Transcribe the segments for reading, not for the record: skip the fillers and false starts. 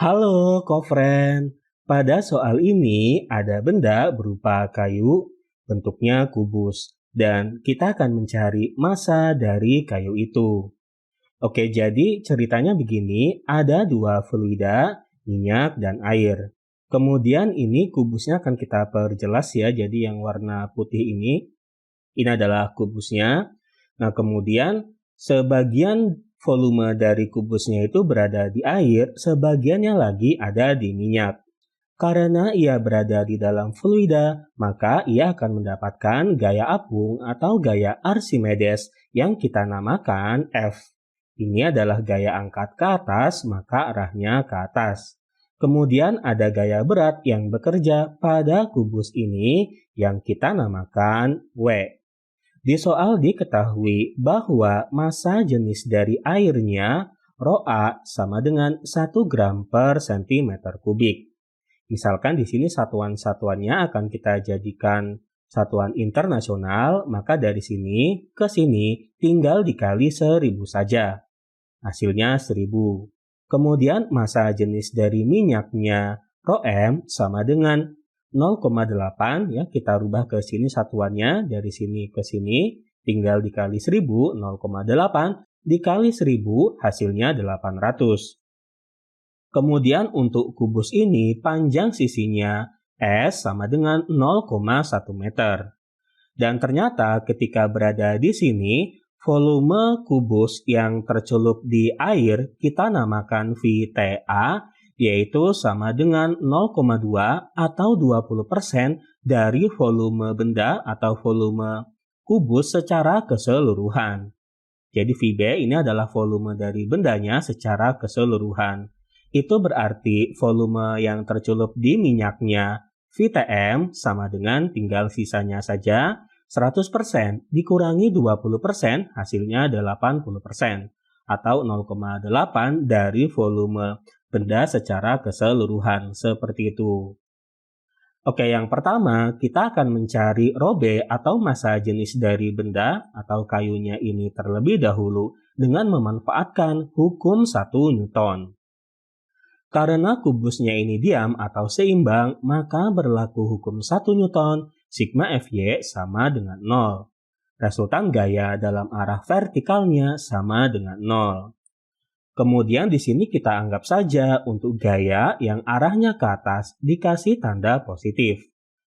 Halo, kofren. Pada soal ini ada benda berupa kayu, bentuknya kubus, dan kita akan mencari massa dari kayu itu. Oke, jadi ceritanya begini, ada dua fluida, minyak dan air. Kemudian ini kubusnya akan kita perjelas ya, jadi yang warna putih ini adalah kubusnya. Nah, kemudian sebagian volume dari kubusnya itu berada di air, sebagiannya lagi ada di minyak. Karena ia berada di dalam fluida, maka ia akan mendapatkan gaya apung atau gaya Archimedes yang kita namakan F. Ini adalah gaya angkat ke atas, maka arahnya ke atas. Kemudian ada gaya berat yang bekerja pada kubus ini yang kita namakan W. Di soal diketahui bahwa massa jenis dari airnya ρA sama dengan 1 gram per centimeter kubik. Misalkan di sini satuan-satuannya akan kita jadikan satuan internasional, maka dari sini ke sini tinggal dikali 1000 saja. Hasilnya 1000. Kemudian massa jenis dari minyaknya ρM sama dengan 0,8 ya, kita rubah ke sini satuannya dari sini ke sini tinggal dikali 1000, 0,8 dikali 1000 hasilnya 800. Kemudian untuk kubus ini panjang sisinya S sama dengan 0,1 meter. Dan ternyata ketika berada di sini, volume kubus yang tercelup di air kita namakan VTA, yaitu sama dengan 0,2 atau 20% dari volume benda atau volume kubus secara keseluruhan. Jadi VB ini adalah volume dari bendanya secara keseluruhan. Itu berarti volume yang tercelup di minyaknya VTM sama dengan tinggal sisanya saja 100% dikurangi 20% hasilnya 80% atau 0,8 dari volume benda secara keseluruhan seperti itu. Oke, yang pertama kita akan mencari ρB atau massa jenis dari benda atau kayunya ini terlebih dahulu dengan memanfaatkan hukum 1 Newton. Karena kubusnya ini diam atau seimbang, maka berlaku hukum 1 Newton, sigma Fy sama dengan 0. Resultan gaya dalam arah vertikalnya sama dengan 0. Kemudian di sini kita anggap saja untuk gaya yang arahnya ke atas dikasih tanda positif,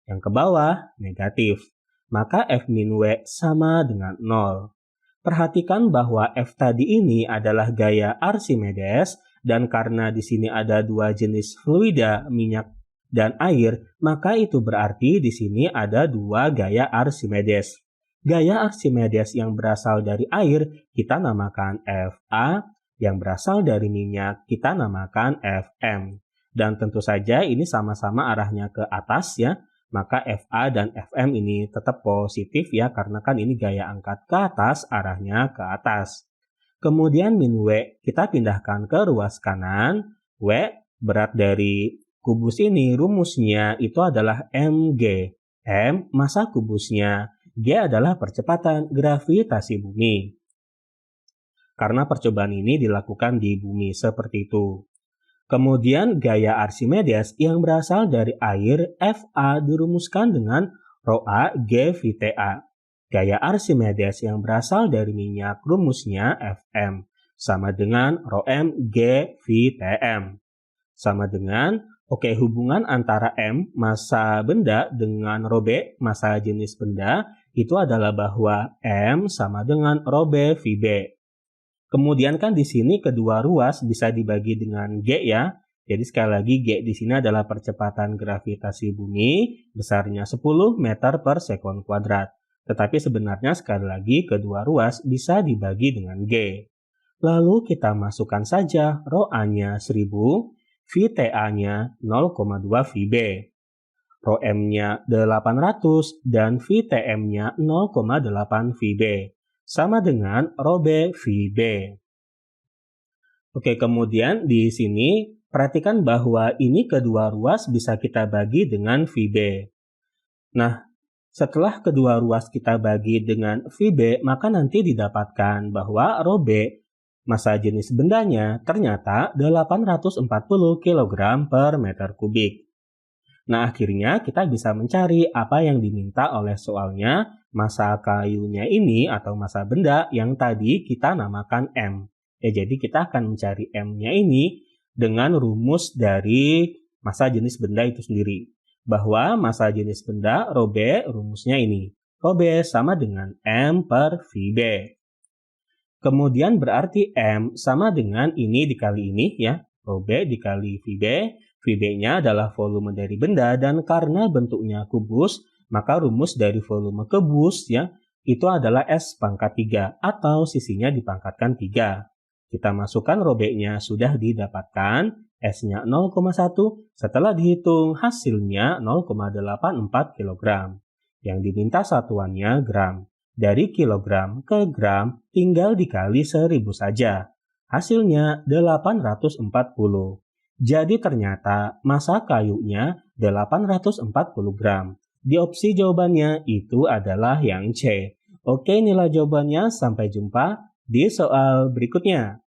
yang ke bawah negatif. Maka F min W sama dengan 0. Perhatikan bahwa F tadi ini adalah gaya Archimedes, dan karena di sini ada dua jenis fluida, minyak dan air, maka itu berarti di sini ada dua gaya Archimedes. Gaya Archimedes yang berasal dari air kita namakan Fa, yang berasal dari minyak kita namakan Fm. Dan tentu saja ini sama-sama arahnya ke atas ya, maka Fa dan Fm ini tetap positif ya, karena kan ini gaya angkat ke atas, arahnya ke atas. Kemudian min W kita pindahkan ke ruas kanan. W berat dari kubus ini rumusnya itu adalah mg. M massa kubusnya, G adalah percepatan gravitasi bumi. Karena percobaan ini dilakukan di bumi seperti itu. Kemudian gaya Archimedes yang berasal dari air Fa dirumuskan dengan ρA G VTA. Gaya Archimedes yang berasal dari minyak rumusnya Fm sama dengan ρm G VTM. Sama dengan, hubungan antara M, massa benda, dengan ρB, massa jenis benda, itu adalah bahwa M sama dengan ρB VB. Kemudian kan di sini kedua ruas bisa dibagi dengan G ya. Jadi sekali lagi G di sini adalah percepatan gravitasi bumi, besarnya 10 meter per sekon kuadrat. Tetapi sebenarnya sekali lagi kedua ruas bisa dibagi dengan G. Lalu kita masukkan saja ρA-nya 1000, VTA-nya 0,2 VB. ρM-nya 800 dan VTM-nya 0,8 VB. Sama dengan ρB VB. Oke, kemudian di sini perhatikan bahwa ini kedua ruas bisa kita bagi dengan VB. Nah, setelah kedua ruas kita bagi dengan VB, maka nanti didapatkan bahwa ρB Massa jenis bendanya ternyata 840 kg per meter kubik. Nah, akhirnya kita bisa mencari apa yang diminta oleh soalnya, massa kayunya ini atau massa benda yang tadi kita namakan M. Ya, jadi kita akan mencari M-nya ini dengan rumus dari massa jenis benda itu sendiri. Bahwa massa jenis benda ρB rumusnya ini. ρB sama dengan M per VB. Kemudian berarti M sama dengan ini dikali ini ya. ρB dikali VB. VB-nya adalah volume dari benda dan karena bentuknya kubus, maka rumus dari volume kubus ya, itu adalah S pangkat 3 atau sisinya dipangkatkan 3. Kita masukkan ρB-nya sudah didapatkan, S-nya 0,1, setelah dihitung hasilnya 0,84 kg. Yang diminta satuannya gram. Dari kilogram ke gram tinggal dikali 1000 saja. Hasilnya 840. Jadi ternyata massa kayunya 840 gram. Di opsi jawabannya itu adalah yang C. Oke, inilah jawabannya. Sampai jumpa di soal berikutnya.